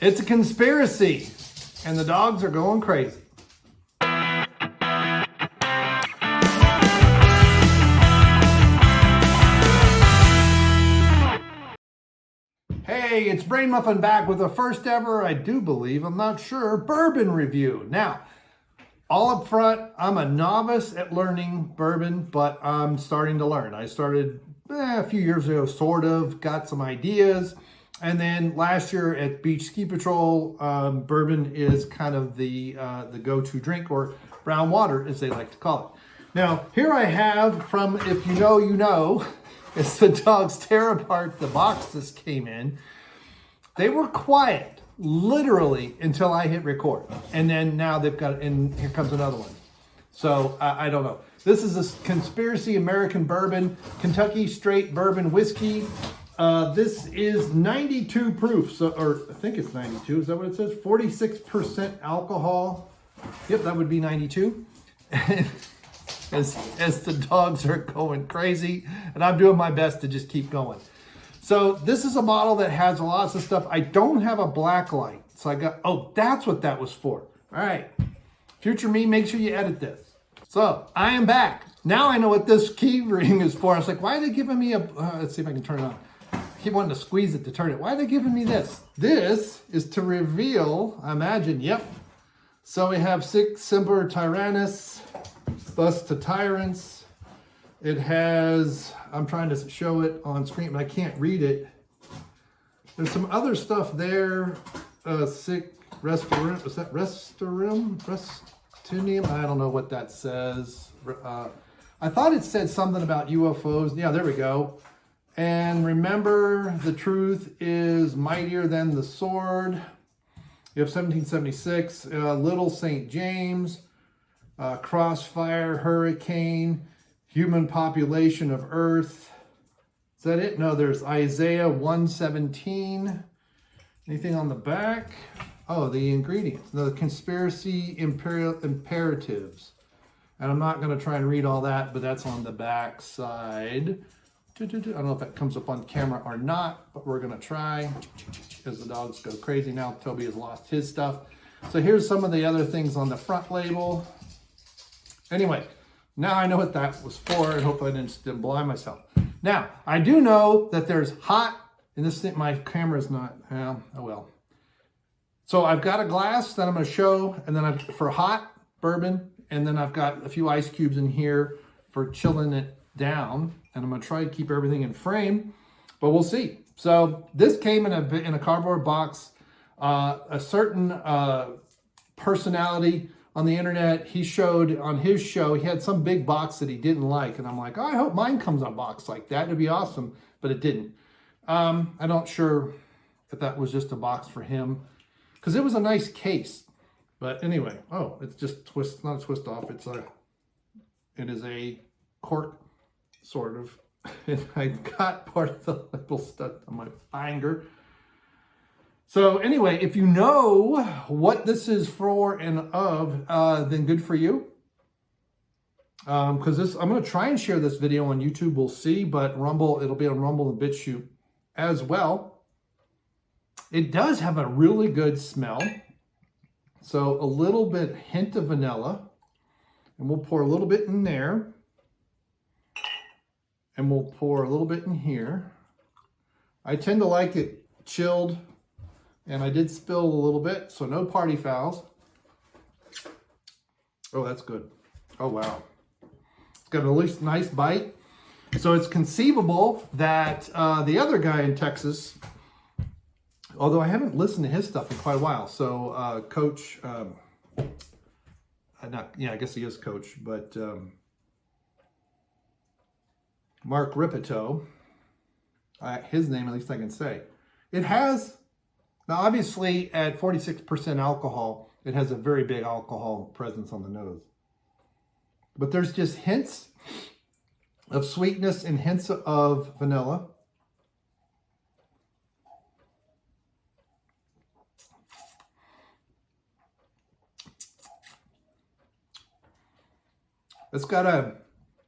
It's a conspiracy, and the dogs are going crazy. Hey, it's Brain Muffin back with the first ever, I do believe, I'm not sure, bourbon review. Now, all up front, I'm a novice at learning bourbon, but I'm starting to learn. I started a few years ago, sort of, got some ideas. And then last year at Beach Ski Patrol, bourbon is kind of the go-to drink, or brown water, as they like to call it. Now, here I have from, if you know, you know, it's the dogs tear apart the box this came in. They were quiet, literally, until I hit record. And then now they've got, and here comes another one. So I don't know. This is a Conspiracy American Bourbon, Kentucky Straight Bourbon Whiskey. This is 92 proof, so, or I think it's 92, is that what it says? 46% alcohol. Yep, that would be 92. as the dogs are going crazy, and I'm doing my best to just keep going. So this is a bottle that has lots of stuff. I don't have a black light, so I got, oh, that's what that was for. All right, future me, make sure you edit this. So I am back. Now I know what this key ring is for. I was like, why are they giving me a, let's see if I can turn it on. I keep wanting to squeeze it to turn it. Why are they giving me this? This is to reveal, I imagine, yep. So we have Sic Semper Tyrannis, thus to tyrants. It has, I'm trying to show it on screen, but I can't read it. There's some other stuff there. Sic Restorum, is that Restorum? Restinium? I don't know what that says. I thought it said something about UFOs. Yeah, there we go. And remember, the truth is mightier than the sword. You have 1776, Little St. James, Crossfire, Hurricane, Human Population of Earth. Is that it? No, there's Isaiah 117. Anything on the back? Oh, the ingredients, the conspiracy imperatives. And I'm not going to try and read all that, but that's on the back side. I don't know if that comes up on camera or not, but we're going to try as the dogs go crazy. Now Toby has lost his stuff. So here's some of the other things on the front label. Anyway, now I know what that was for, and hopefully I didn't blind myself. Now, I do know that there's hot, and this thing, my camera's not, oh well. So I've got a glass that I'm going to show, and then for hot bourbon, and then I've got a few ice cubes in here for chilling it down, and I'm going to try to keep everything in frame, but we'll see. So this came in a cardboard box. A certain personality on the internet, he showed on his show, he had some big box that he didn't like, and I'm like, oh, I hope mine comes in a box like that. It'd be awesome, but it didn't. I'm not sure if that was just a box for him, because it was a nice case. But anyway, oh, it's just twist, not a twist off. It is a cork, sort of. And I've got part of the label stuck on my finger. So anyway, if you know what this is for and of, then good for you. Because I'm going to try and share this video on YouTube, we'll see, but Rumble, it'll be on Rumble and BitChute as well. It does have a really good smell. So a little bit, hint of vanilla, and we'll pour a little bit in there. And we'll pour a little bit in here. I tend to like it chilled, and I did spill a little bit, so no party fouls. Oh, that's good. Oh, wow. It's got a nice bite. So it's conceivable that the other guy in Texas, although I haven't listened to his stuff in quite a while, so Coach, I guess he is Coach, but Mark Rippetoe, his name at least I can say. It has, now obviously at 46% alcohol, it has a very big alcohol presence on the nose. But there's just hints of sweetness and hints of vanilla. It's got a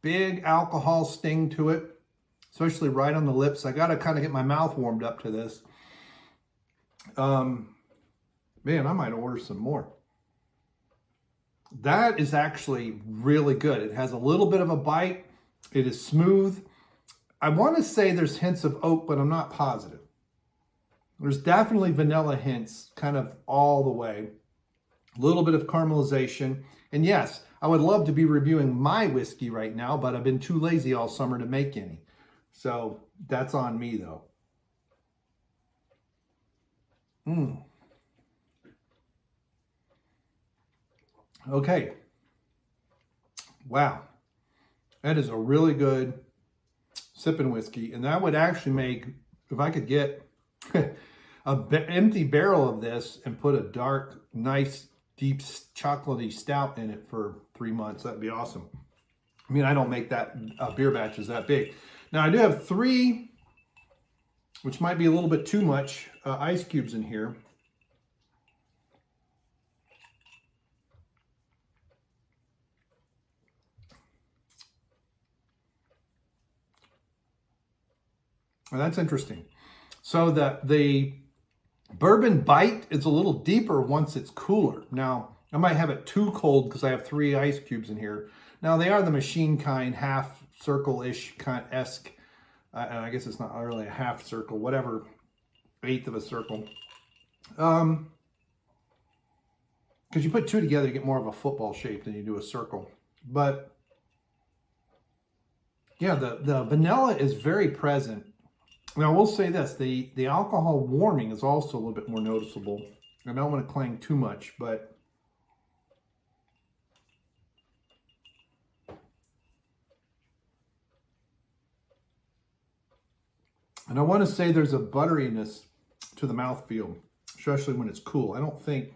big alcohol sting to it, especially right on the lips. I got to kind of get my mouth warmed up to this. Man, I might order some more. That is actually really good. It has a little bit of a bite. It is smooth. I want to say there's hints of oak, but I'm not positive. There's definitely vanilla hints kind of all the way. A little bit of caramelization. And yes, I would love to be reviewing my whiskey right now, but I've been too lazy all summer to make any. So that's on me though. Okay. Wow. That is a really good sipping whiskey. And that would actually make, if I could get an empty barrel of this and put a dark, nice, deep, chocolatey stout in it for 3 months, that'd be awesome. I mean, I don't make that beer batches that big. Now, I do have 3, which might be a little bit too much, ice cubes in here. Well, that's interesting. So the bourbon bite is a little deeper once it's cooler. Now, I might have it too cold because I have 3 ice cubes in here. Now, they are the machine kind, half circle-ish kind esque. And I guess it's not really a half circle, whatever, 1/8 of a circle. Because you put 2 together, you get more of a football shape than you do a circle. But yeah, the vanilla is very present. Now, I will say this, the alcohol warming is also a little bit more noticeable. I don't want to clang too much, but and I want to say there's a butteriness to the mouthfeel, especially when it's cool. I don't think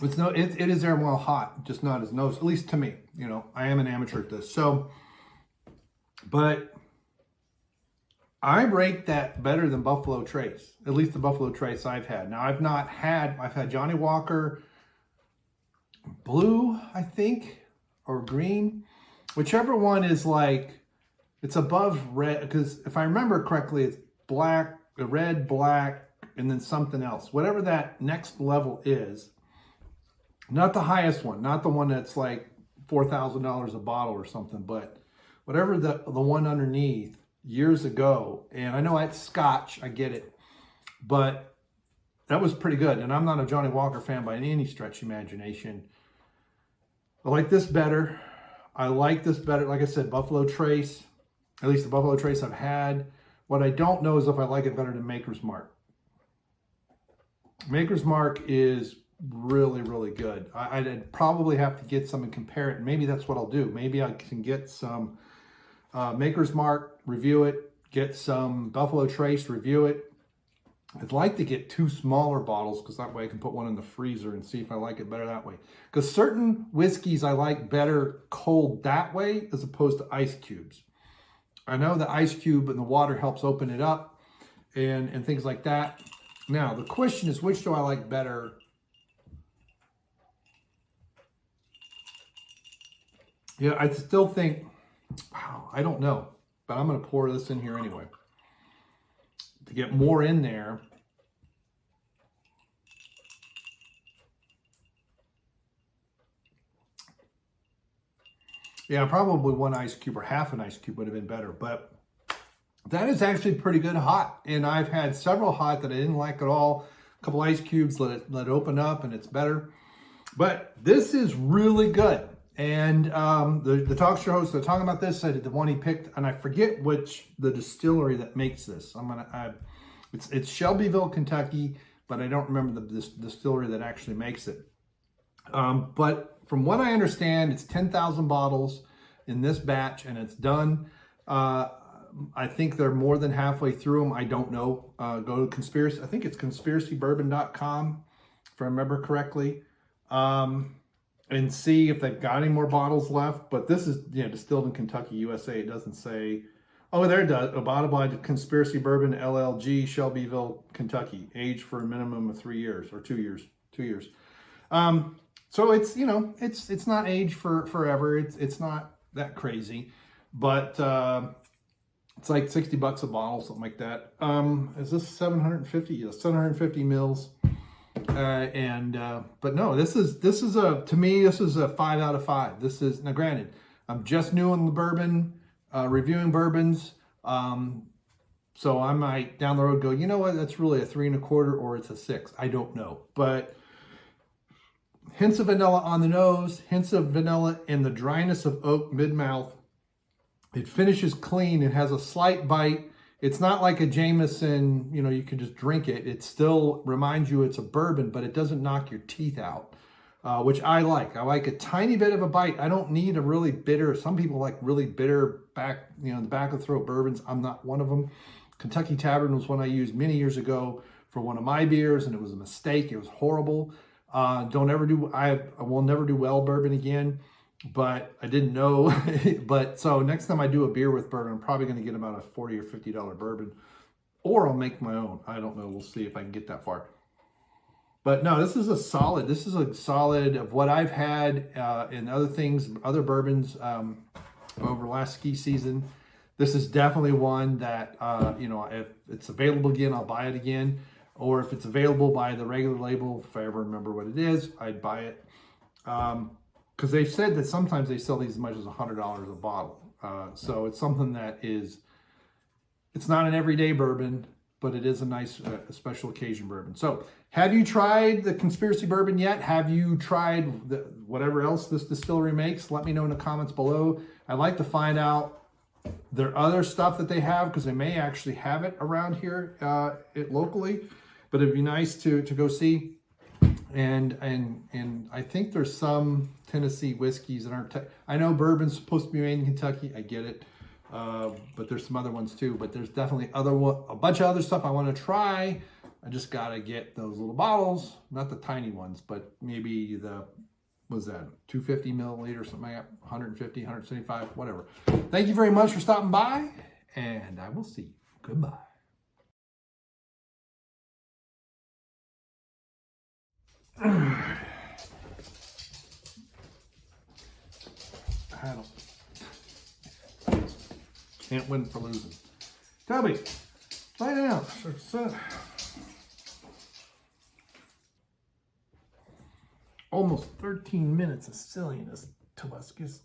it is there while hot, just not as noticeable, at least to me. You know, I am an amateur at this. So, but I rate that better than Buffalo Trace, at least the Buffalo Trace I've had. Now, I've had Johnny Walker Blue, I think, or green, whichever one is like, it's above red, because if I remember correctly, it's black, red, black, and then something else. Whatever that next level is. Not the highest one, not the one that's like $4,000 a bottle or something, but whatever the one underneath years ago. And I know it's Scotch, I get it, but that was pretty good. And I'm not a Johnny Walker fan by any stretch of imagination. I like this better. I like this better. Like I said, Buffalo Trace, at least the Buffalo Trace I've had. What I don't know is if I like it better than Maker's Mark. Maker's Mark is really, really good. I'd probably have to get some and compare it. And maybe that's what I'll do. Maybe I can get some Maker's Mark, review it, get some Buffalo Trace, review it. I'd like to get 2 smaller bottles because that way I can put one in the freezer and see if I like it better that way. Because certain whiskeys I like better cold that way as opposed to ice cubes. I know the ice cube and the water helps open it up and things like that. Now, the question is, which do I like better? Yeah, I still think, wow, I don't know. But I'm going to pour this in here anyway. To get more in there. Yeah, probably 1 ice cube or half an ice cube would have been better. But that is actually pretty good hot. And I've had several hot that I didn't like at all. A couple ice cubes, let it open up and it's better. But this is really good. And the talk show host that talking about this said the one he picked, and I forget which the distillery that makes this. It's Shelbyville, Kentucky, but I don't remember the distillery that actually makes it. But from what I understand, it's 10,000 bottles in this batch, and it's done. I think they're more than halfway through them. I don't know. Go to Conspiracy. I think it's conspiracybourbon.com, if I remember correctly. And see if they've got any more bottles left. But this is, distilled in Kentucky, USA. It doesn't say, oh, there it does. A bottle by Conspiracy Bourbon LLG, Shelbyville, Kentucky. Aged for a minimum of 3 years or 2 years. 2 years. So it's, it's not aged for forever. It's not that crazy. But It's like 60 bucks a bottle, something like that. Is this 750? Yeah, 750 mils. But no, this is a, to me, this is a 5 out of 5. This is, now granted, I'm just new on the bourbon, reviewing bourbons. So I might down the road go, you know what, that's really a 3 1/4 or it's a 6. I don't know. But hints of vanilla on the nose, hints of vanilla and the dryness of oak mid-mouth. It finishes clean. It has a slight bite. It's not like a Jameson, you know, you can just drink it. It still reminds you it's a bourbon, but it doesn't knock your teeth out, which I like. I like a tiny bit of a bite. I don't need a really bitter, some people like really bitter back, you know, the back of the throat bourbons. I'm not one of them. Kentucky Tavern was one I used many years ago for one of my beers, and it was a mistake. It was horrible. I will never do well bourbon again. But I didn't know. But so next time I do a beer with bourbon, I'm probably going to get about a $40 or $50 bourbon, or I'll make my own. I don't know. We'll see if I can get that far. But no, this is a solid of what I've had in other things, other bourbons over last ski season. This is definitely one that, you know, if it's available again, I'll buy it again. Or if it's available by the regular label, if I ever remember what it is, I'd buy it. Because they've said that sometimes they sell these as much as $100 a bottle. So it's something that is, it's not an everyday bourbon, but it is a nice special occasion bourbon. So have you tried the Conspiracy Bourbon yet? Have you tried whatever else this distillery makes? Let me know in the comments below. I'd like to find out their other stuff that they have, because they may actually have it around here locally. But it'd be nice to go see. And I think there's some Tennessee whiskeys that aren't, I know bourbon's supposed to be made in Kentucky, I get it, but there's some other ones too. But there's definitely a bunch of other stuff I want to try. I just gotta get those little bottles, not the tiny ones, but maybe the, what's that, 250 milliliter, something like that, 150, 175, whatever. Thank you very much for stopping by, and I will see you. Goodbye. I can't win for losing. Toby, lay down. Almost 13 minutes of silliness, Tobuscus.